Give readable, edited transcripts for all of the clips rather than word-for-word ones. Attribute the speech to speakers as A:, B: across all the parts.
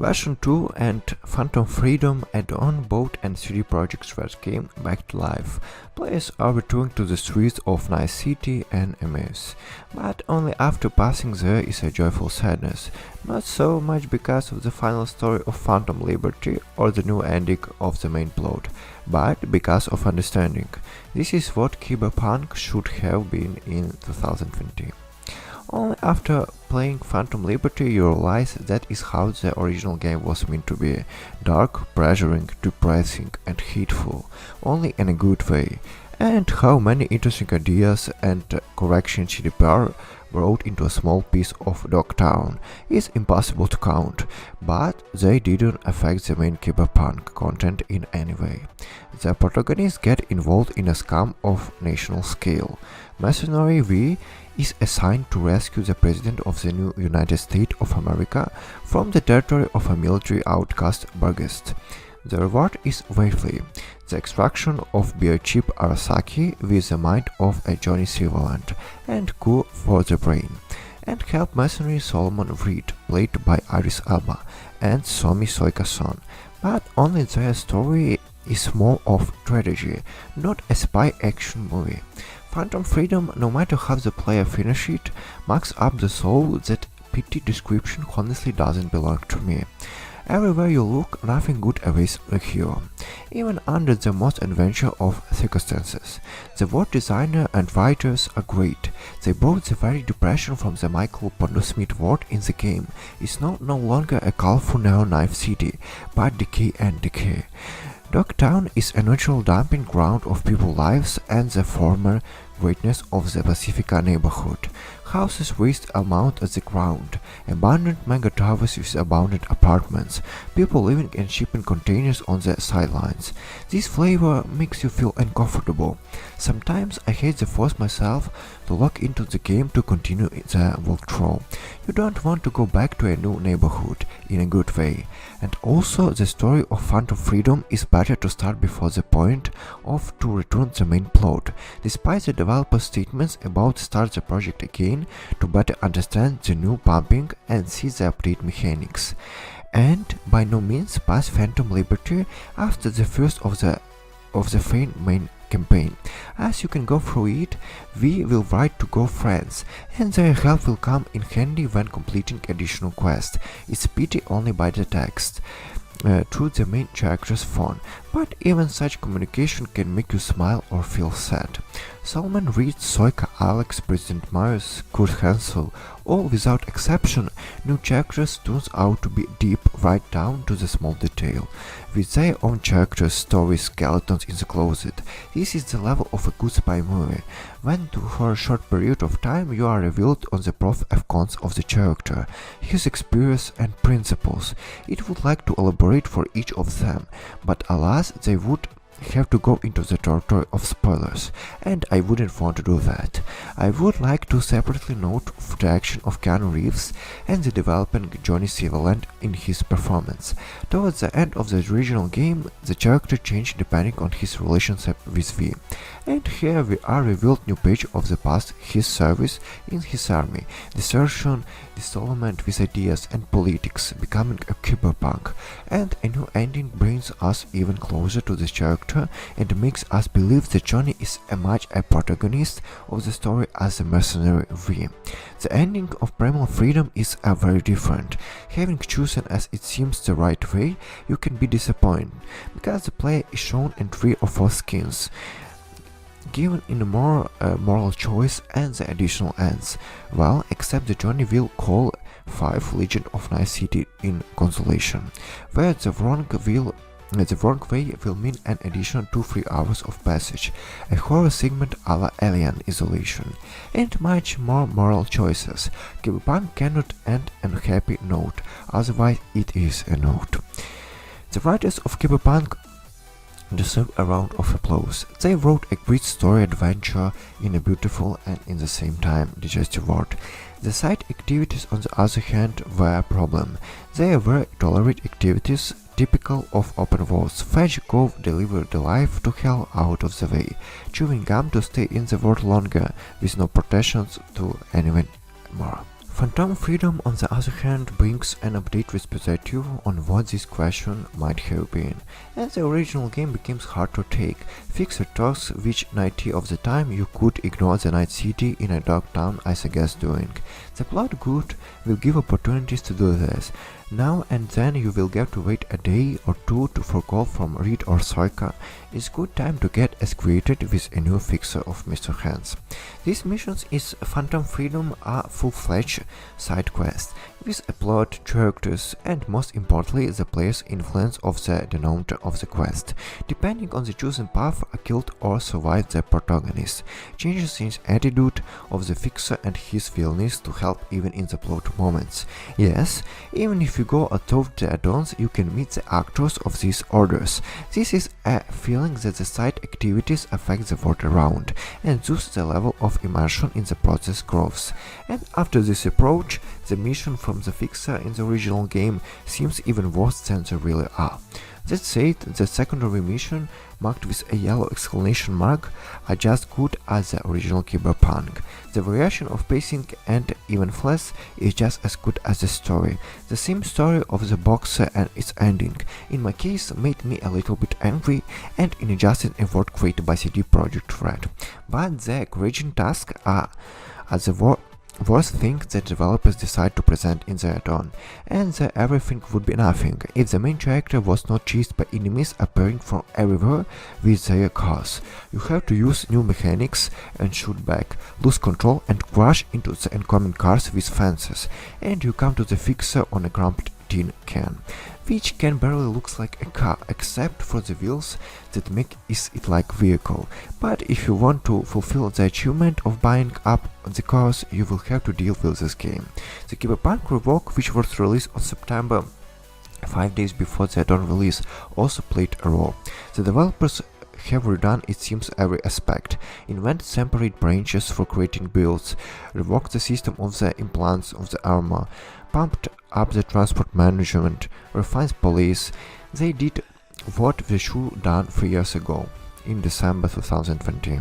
A: Version 2 and Phantom Freedom add-on both and CD Projekt first came back to life. Players are returning to the streets of Nice City and Emmaus, but only after passing there is a joyful sadness, not so much because of the final story of Phantom Liberty or the new ending of the main plot, but because of understanding. This is what Cyberpunk should have been in 2020. Only after playing Phantom Liberty you realize that is how the original game was meant to be: dark, pressuring, depressing and hateful, only in a good way, and how many interesting ideas and corrections GDPR brought into a small piece of Dogtown is impossible to count, but they didn't affect the main Cyberpunk content in any way. The protagonists get involved in a scam of national scale. Mercenary V is assigned to rescue the president of the new United States of America from the territory of a military outcast Burgest. The reward is wealthy: the extraction of biochip Arasaki with the mind of a Johnny Silverland and coup for the brain, and help mercenary Solomon Reed, played by Iris Elba, and Somi Soika-son, but only their story is more of tragedy, not a spy action movie. Phantom Freedom, no matter how the player finish it, marks up the soul that pity description honestly doesn't belong to me. Everywhere you look, nothing good awaits a hero, even under the most adventure of circumstances. The world designer and writers are great. They brought the very depression from the Michael Pondsmith world in the game. It's no longer a colorful neo-knife city, but decay and decay. Dogtown is a natural dumping ground of people's lives and the former greatness of the Pacifica neighborhood. Houses waste amount at the ground, abandoned mega towers with abandoned apartments, people living in shipping containers on the sidelines. This flavor makes you feel uncomfortable. Sometimes I hate to force myself to log into the game to continue the walkthrough. You don't want to go back to a new neighborhood in a good way. And also the story of Phantom Freedom is better to start before the point of to return the main plot, despite the developer's statements about start the project again to better understand the new pumping and see the update mechanics. And by no means pass Phantom Liberty after the first of the main campaign, as you can go through it. We will write to go friends, and their help will come in handy when completing additional quests. It's pity only by the text through the main character's phone, but even such communication can make you smile or feel sad. Solomon Reed, Soika, Alex, President Myers, Kurt Hansel, all without exception, new characters turns out to be deep right down to the small detail, with their own characters, stories, skeletons in the closet. This is the level of a good spy movie, when for a short period of time you are revealed on the pros and cons of the character, his experience and principles. It would like to elaborate for each of them, but alas, they would have to go into the territory of spoilers, and I wouldn't want to do that. I would like to separately note the action of Keanu Reeves and the developing Johnny Silverland in his performance. Towards the end of the original game, the character changed depending on his relationship with V, and here we are revealed new page of the past, his service in his army, desertion, dissolvement with ideas and politics, becoming a cyberpunk, and a new ending brings us even closer to this character and makes us believe that Johnny is as much a protagonist of the story as the mercenary V. The ending of Primal Freedom is very different. Having chosen as it seems the right way, you can be disappointed, because the player is shown in 3 or 4 skins, given in a more moral choice and the additional ends. Well, except that Johnny will call 5 Legion of Nice City in consolation, where the wrong way will mean an additional 2-3 hours of passage, a horror segment a la Alien Isolation, and much more moral choices. Cyberpunk cannot end on a happy note, otherwise it is a note. The writers of Cyberpunk deserve a round of applause. They wrote a great story adventure in a beautiful and in the same time digestive world. The side activities on the other hand were a problem. They were tolerate activities typical of open worlds: fetch, go, deliver the life to hell out of the way, chewing gum to stay in the world longer with no protections to anyone more. Phantom Freedom, on the other hand, brings an update with perspective on what this question might have been. As the original game becomes hard to take, fixed tasks which 90% of the time you could ignore the night city in a dark town as a guest doing. The plot good will give opportunities to do this. Now and then you will get to wait a day or two for call from Reed or Soika. It's good time to get acquainted with a new fixer of Mr. Hands. These missions in Phantom Freedom are full-fledged side quests, with a plot, characters, and most importantly the player's influence of the denominator of the quest. Depending on the chosen path, are killed or survive the protagonist. Changes in attitude of the fixer and his willingness to help even in the plot moments. Yes, even if you go atop the add-ons, you can meet the actors of these orders. This is a feeling that the side activities affect the world around, and thus the level of immersion in the process grows. And after this approach, the mission from the fixer in the original game seems even worse than they really are. That said, the secondary mission, marked with a yellow exclamation mark, are just good as the original Cyberpunk. The variation of pacing and even flash is just as good as the story. The same story of the boxer and its ending, in my case, made me a little bit angry and injustice in work created by CD Projekt Red. But the encouraging tasks are the worst thing that developers decide to present in the add-on, and that everything would be nothing if the main character was not chased by enemies appearing from everywhere with their cars. You have to use new mechanics and shoot back, lose control and crash into the incoming cars with fences, and you come to the fixer on a cramped tin can, which can barely looks like a car except for the wheels that make it like vehicle. But if you want to fulfill the achievement of buying up the cars, you will have to deal with this game. The Cyberpunk Revoke, which was released on September 5 days before the add-on release, also played a role. The developers have redone, it seems, every aspect, invented separate branches for creating builds, revoked the system of the implants of the armor, pumped up the transport management, refined police. They did what they should done 3 years ago, in December 2020.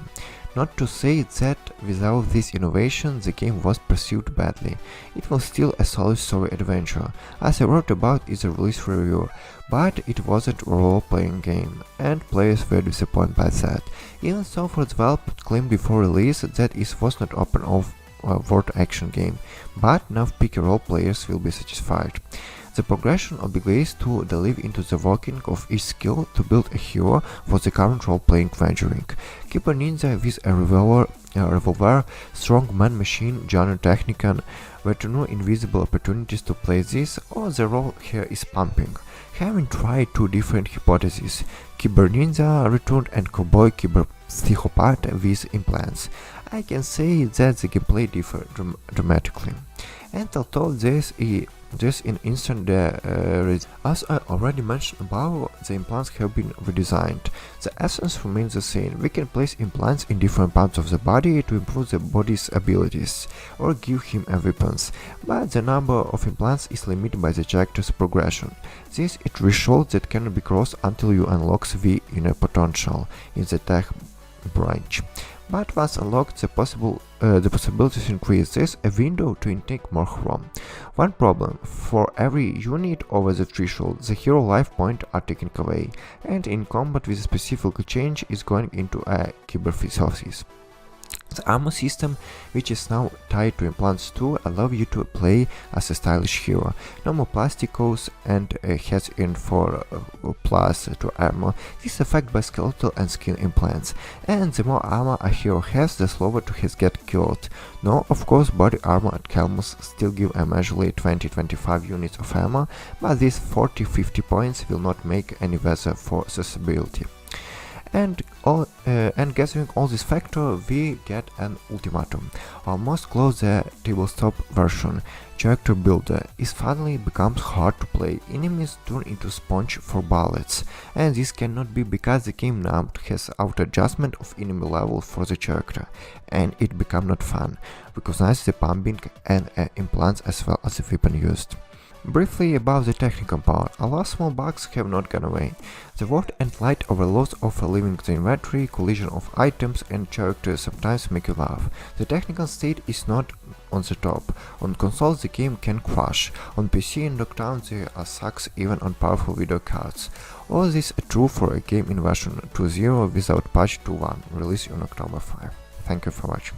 A: Not to say that without this innovation the game was perceived badly. It was still a solid story adventure, as I wrote about in the release review, but it wasn't a role-playing game, and players were disappointed by that. Even so, for developers claimed before release that it was not open world action game, but now picky role players will be satisfied. The progression obligates to delve into the working of each skill to build a hero for the current role-playing venturing. Keeper Ninja with a revolver, strong man-machine, genre technican, were to no invisible opportunities to play this, or the role here is pumping. Having tried two different hypotheses, Cyber Ninja returned and Cowboy Cyber Psychopath with implants, I can say that the gameplay differs dramatically. And although this in instant as I already mentioned above, the implants have been redesigned. The essence remains the same. We can place implants in different parts of the body to improve the body's abilities or give him a weapons, but the number of implants is limited by the character's progression. This is a threshold that cannot be crossed until you unlock the inner potential in the tech branch. But once unlocked, the possibilities increase. There's a window to intake more ROM. One problem: for every unit over the threshold, the hero life point are taken away, and in combat with a specific change is going into a cyberphysiosis. The armor system, which is now tied to implants too, allows you to play as a stylish hero. No more plasticos and heads in for plus to armor. This is affected by skeletal and skin implants, and the more armor a hero has, the slower to his get killed. No, of course, body armor and helmets still give a measurably 20-25 units of armor, but these 40-50 points will not make any better for accessibility. And gathering all this factor, we get an ultimatum. Almost close the tabletop version. Character builder is finally becomes hard to play. Enemies turn into sponge for bullets, and this cannot be because the game now has auto adjustment of enemy level for the character, and it become not fun. Recognize the pumping and implants as well as the weapon used. Briefly about the technical part, a lot of small bugs have not gone away. The word and light overloads overleaving the inventory, collision of items and characters sometimes make you laugh. The technical state is not on the top. On consoles the game can crash. On PC and Nocturne there are sucks even on powerful video cards. All this is true for a game in version 2.0 without patch 2.1 released on October 5. Thank you for watching.